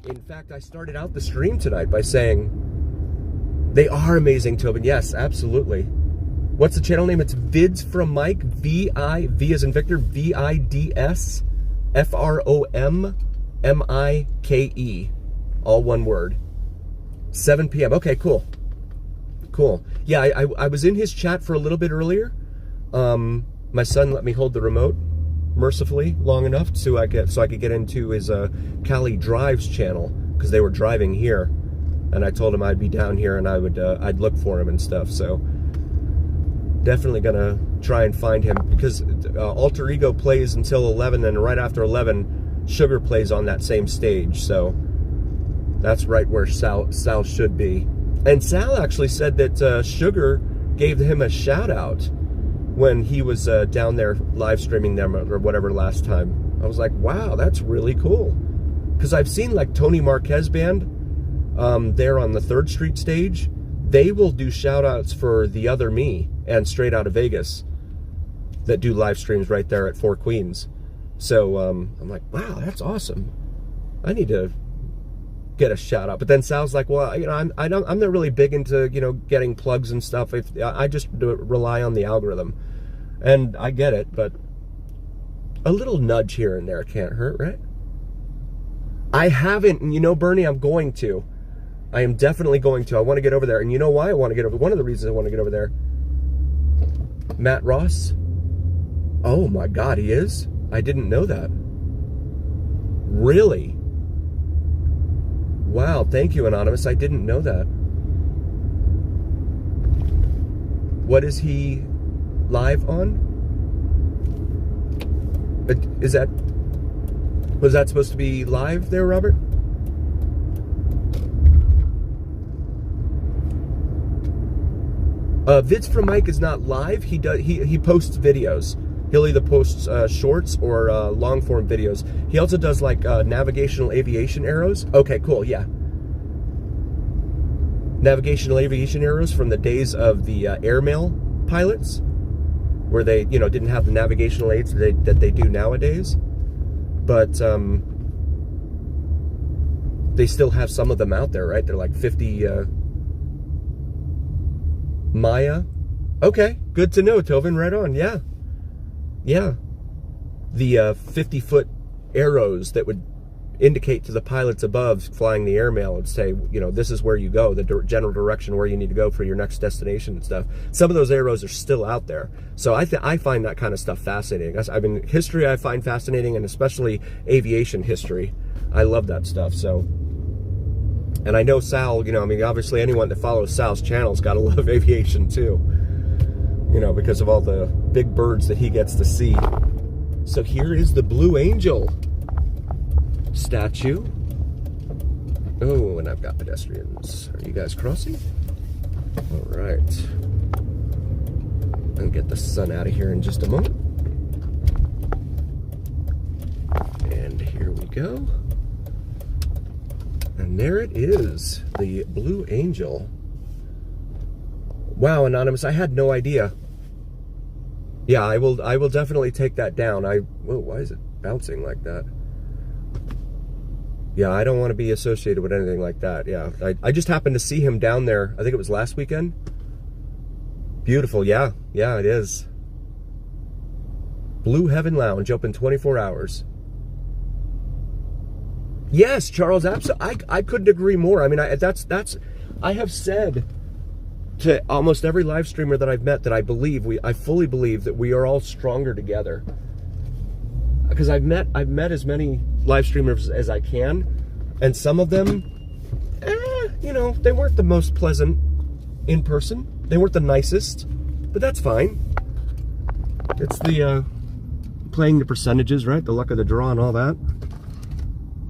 In fact, I started out the stream tonight by saying, they are amazing, Tobin. Yes, absolutely. What's the channel name? It's Vids from Mike. V as in Victor. VIDS FROMMIKE. All one word. 7 p.m. Okay, cool. Cool. Yeah, I was in his chat for a little bit earlier. My son let me hold the remote mercifully long enough so I could get into his Cali Drives channel, because they were driving here. And I told him I'd be down here and I'd look for him and stuff. So definitely gonna try and find him, because Alter Ego plays until 11, and right after 11, Sugar plays on that same stage. So that's right where Sal should be. And Sal actually said that Sugar gave him a shout out when he was down there live streaming them or whatever last time. I was like, wow, that's really cool. Because I've seen like Tony Marquez Band. There on the 3rd Street stage, they will do shout outs for The Other Me and Straight Outta Vegas that do live streams right there at Four Queens. So I'm like, wow, that's awesome. I need to get a shout out. But then Sal's like, well, you know, I'm not really big into, you know, getting plugs and stuff. I just rely on the algorithm, and I get it, but a little nudge here and there can't hurt, right? I haven't, and you know, Bernie, I'm going to. I am definitely going to. I want to get over there. And you know why I want to get over? One of the reasons I want to get over there. Matt Ross. Oh my God, he is? I didn't know that. Really? Wow, thank you, Anonymous. I didn't know that. What is he live on? Was that supposed to be live there, Robert? Vids from Mike is not live. He posts videos. He'll either post shorts or long form videos. He also does like navigational aviation arrows. Okay, cool. Yeah, navigational aviation arrows from the days of the airmail pilots, where they, you know, didn't have the navigational aids that they do nowadays. But they still have some of them out there, right? They're like 50 Maya. Okay, good to know, Tovin. Right on. Yeah. Yeah. The 50-foot arrows that would indicate to the pilots above flying the airmail and say, you know, this is where you go, the general direction where you need to go for your next destination and stuff. Some of those arrows are still out there. So I find that kind of stuff fascinating. I mean, history I find fascinating, and especially aviation history. I love that stuff. So And I know Sal, you know, I mean, obviously anyone that follows Sal's channel's got to love aviation too. You know, because of all the big birds that he gets to see. So here is the Blue Angel statue. Oh, and I've got pedestrians. Are you guys crossing? All right. I'll get the sun out of here in just a moment. And here we go. And there it is, the Blue Angel. Wow, Anonymous, I had no idea. Yeah, I will definitely take that down. Whoa, why is it bouncing like that? Yeah, I don't want to be associated with anything like that. Yeah, I just happened to see him down there. I think it was last weekend. Beautiful, yeah, it is. Blue Heaven Lounge, open 24 hours. Yes, Charles, absolutely. I couldn't agree more. I mean, I have said to almost every live streamer that I've met that I fully believe that we are all stronger together. Because I've met as many live streamers as I can, and some of them, you know, they weren't the most pleasant in person. They weren't the nicest, but that's fine. It's the playing the percentages, right? The luck of the draw and all that.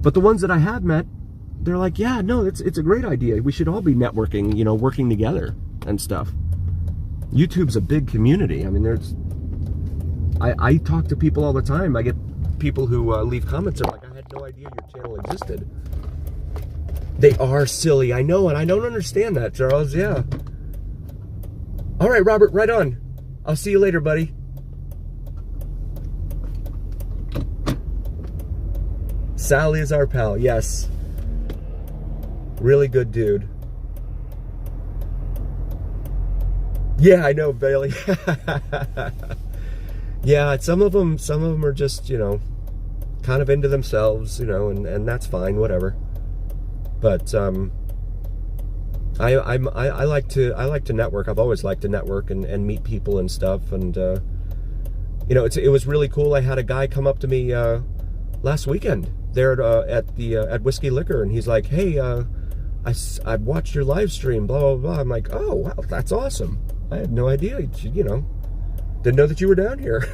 But the ones that I have met, they're like, yeah, no, it's a great idea. We should all be networking, you know, working together and stuff. YouTube's a big community. I mean, I talk to people all the time. I get people who leave comments and are like, I had no idea your channel existed. They are silly, I know, and I don't understand that, Charles, yeah. All right, Robert, right on. I'll see you later, buddy. Sally is our pal, yes. Really good dude. Yeah, I know, Bailey. Yeah, some of them are just, you know, kind of into themselves, you know, and that's fine, whatever. But I like to network. I've always liked to network and meet people and stuff. And you know, it was really cool. I had a guy come up to me last weekend there at Whiskey Liquor, and he's like, "Hey, I watched your live stream, blah blah blah." I'm like, "Oh wow, that's awesome. I had no idea. You know, didn't know that you were down here."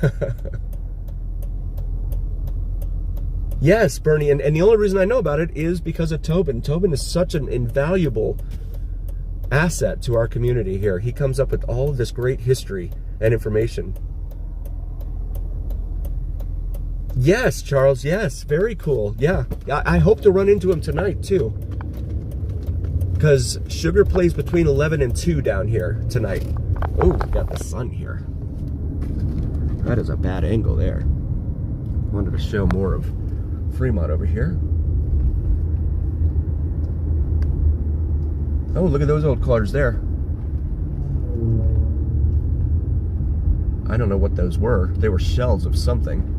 Yes, Bernie, and the only reason I know about it is because of Tobin. Tobin is such an invaluable asset to our community here. He comes up with all of this great history and information. Yes, Charles, yes, very cool. Yeah, I hope to run into him tonight, too. Because Sugar plays between 11 and 2 down here tonight. Oh, we got the sun here. That is a bad angle there. Wanted to show more of Fremont over here. Oh, look at those old cars there. I don't know what those were. They were shells of something.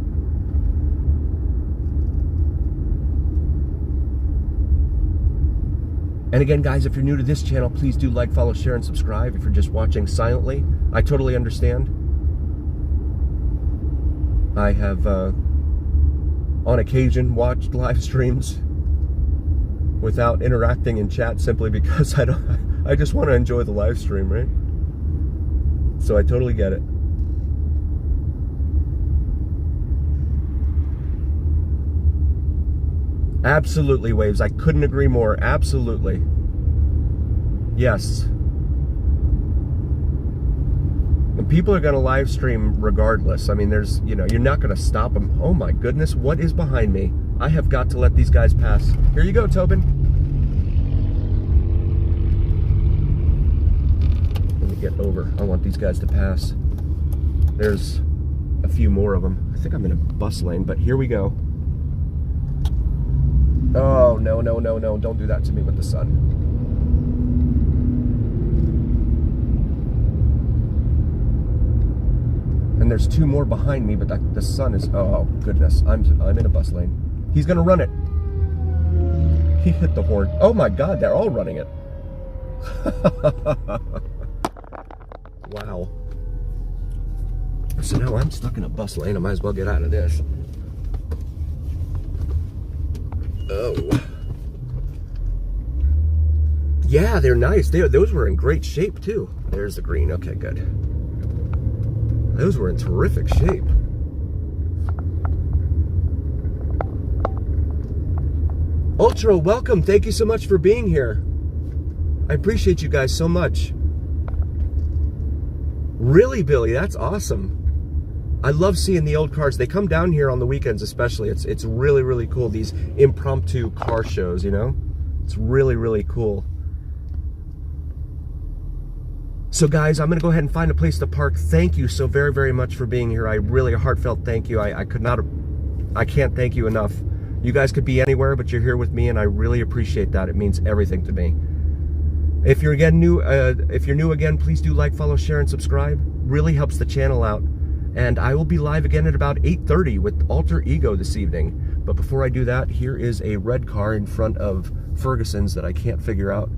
And again, guys, if you're new to this channel, please do like, follow, share, and subscribe. If you're just watching silently, I totally understand. I have, on occasion, watched live streams without interacting in chat simply because I just want to enjoy the live stream, right? So I totally get it. Absolutely, Waves. I couldn't agree more. Absolutely. Yes. And people are going to live stream regardless. I mean, there's, you know, you're not going to stop them. Oh my goodness, what is behind me? I have got to let these guys pass. Here you go, Tobin. Let me get over. I want these guys to pass. There's a few more of them. I think I'm in a bus lane, but here we go. Oh, no, no, no, no. Don't do that to me with the sun. And there's two more behind me, but the sun is... Oh, goodness. I'm in a bus lane. He's going to run it. He hit the horn. Oh, my God. They're all running it. Wow. So now I'm stuck in a bus lane. I might as well get out of this. Oh. Yeah, they're nice. Those were in great shape too. There's the green. Okay, good. Those were in terrific shape. Ultra, welcome. Thank you so much for being here. I appreciate you guys so much. Really, Billy, that's awesome. I love seeing the old cars. They come down here on the weekends especially. It's really, really cool, these impromptu car shows, you know? It's really, really cool. So guys, I'm gonna go ahead and find a place to park. Thank you so very, very much for being here. I really a heartfelt thank you. I can't thank you enough. You guys could be anywhere, but you're here with me, and I really appreciate that. It means everything to me. If you're new again, please do like, follow, share, and subscribe. Really helps the channel out. And I will be live again at about 8:30 with Alter Ego this evening. But before I do that, here is a red car in front of Ferguson's that I can't figure out.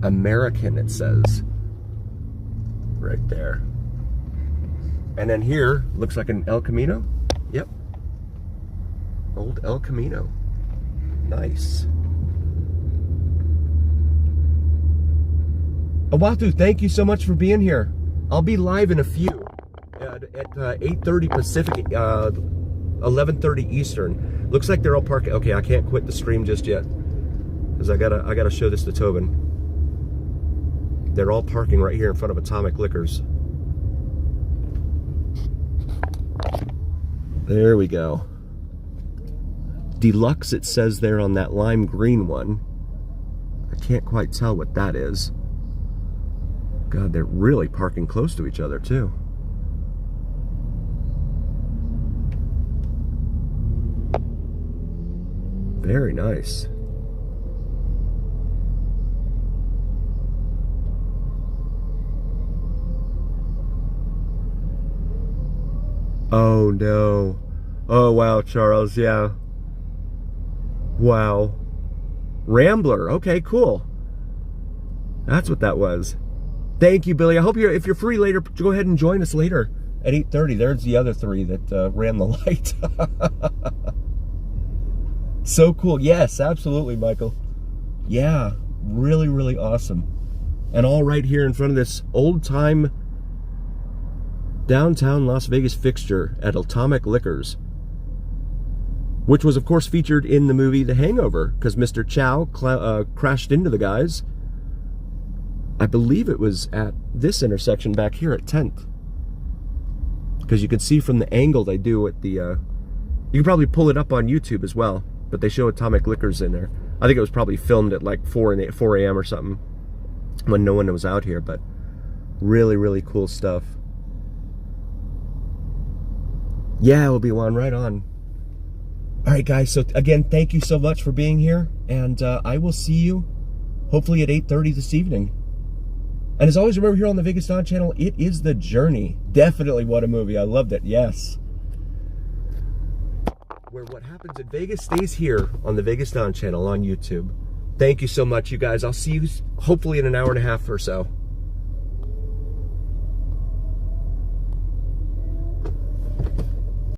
American, it says. Right there. And then here, looks like an El Camino. Yep. Old El Camino. Nice. Awatu, thank you so much for being here. I'll be live in a few at 8:30 Pacific, 11:30 Eastern. Looks like they're all parked. Okay, I can't quit the stream just yet because I gotta show this to Tobin. They're all parking right here in front of Atomic Liquors. There we go. Deluxe, it says there on that lime green one. I can't quite tell what that is. God, they're really parking close to each other too. Very nice. Oh no. Oh wow, Charles, yeah. Wow. Rambler, okay, cool. That's what that was. Thank you, Billy. I hope if you're free later, go ahead and join us later at 8:30. There's the other three that ran the light. So cool. Yes, absolutely, Michael. Yeah, really, really awesome. And all right here in front of this old-time downtown Las Vegas fixture at Atomic Liquors, which was, of course, featured in the movie The Hangover, because Mr. Chow crashed into the guys. I believe it was at this intersection back here at 10th. Because you can see from the angle they do at the... you can probably pull it up on YouTube as well, but they show Atomic Liquors in there. I think it was probably filmed at like 4 a.m. or something when no one was out here, but really, really cool stuff. Yeah, Obi-Wan, right on. All right, guys, so again, thank you so much for being here, and I will see you hopefully at 8:30 this evening. And as always, remember here on the Vegas Don channel, it is The Journey. Definitely what a movie. I loved it, yes. Where what happens in Vegas stays here on the Vegas Don channel on YouTube. Thank you so much, you guys. I'll see you hopefully in an hour and a half or so.